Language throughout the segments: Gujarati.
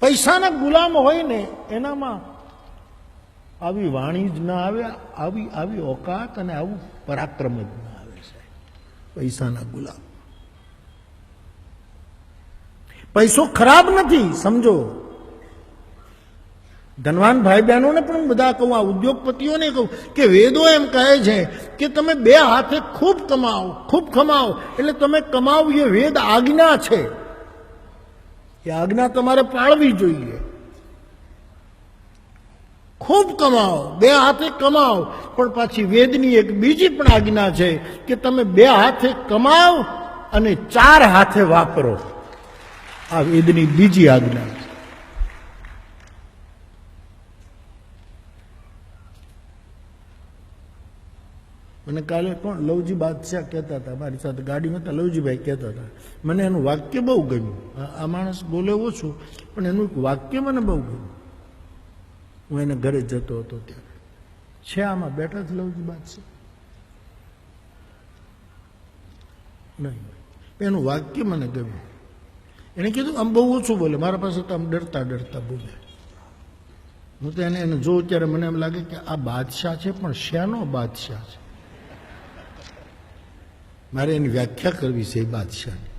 પૈસાના ગુલામ હોય ને એનામાં આવી વાણી જ ના આવે, આવી ઓકાત અને આવું પરાક્રમ જ ના આવે સાહેબ. પૈસાના ગુલામ. પૈસો ખરાબ નથી, સમજો. ધનવાન ભાઈ બહેનોને પણ બધા કહું, આ ઉદ્યોગપતિઓને કહું કે વેદો એમ કહે છે કે તમે બે હાથે ખૂબ કમાઓ, ખૂબ કમાઓ. એટલે તમે કમાઓ એ વેદ આજ્ઞા છે, એ આજ્ઞા તમારે પાળવી જોઈએ. ખૂબ કમાઓ, બે હાથે કમાઓ, પણ પાછી વેદની એક બીજી પણ આજ્ઞા છે કે તમે બે હાથે કમાઓ અને ચાર હાથે વાપરો. આ વેદની બીજી આજ્ઞા છે. મને કાલે કોણ લવજી બાદશાહ કહેતા હતા, મારી સાથે ગાડીમાં હતા, લવજીભાઈ કહેતા હતા, મને એનું વાક્ય બહુ ગમ્યું. આ માણસ બોલે ઓછું, પણ એનું એક વાક્ય મને બહુ ગમ્યું. હું એને ઘરે જતો હતો ત્યારે છે આમાં બેઠા જ લવજી બાદશાહ નહીં, એનું વાક્ય મને ગમ્યું. એને કીધું આમ બહુ ઓછું બોલે, મારા પાસે તો આમ ડરતા ડરતા બોલે. હું તો એને જોઉં ત્યારે મને એમ લાગે કે આ બાદશાહ છે, પણ શાનો બાદશાહ છે? મારે એની વ્યાખ્યા કરવી છે એ બાદશાહની.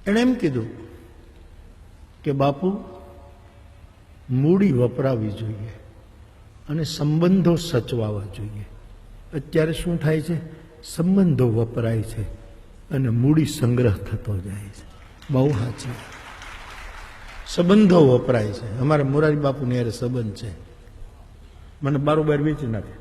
એણે એમ કીધું કે બાપુ, મૂડી વપરાવી જોઈએ અને સંબંધો સચવાવા જોઈએ. અત્યારે શું થાય છે? સંબંધો વપરાય છે અને મૂડી સંગ્રહ થતો જાય છે. બહુ સાચી. સંબંધો વપરાય છે. અમારા મોરારી બાપુને યારે સંબંધ છે, મને બારોબાર વેચી નાખે.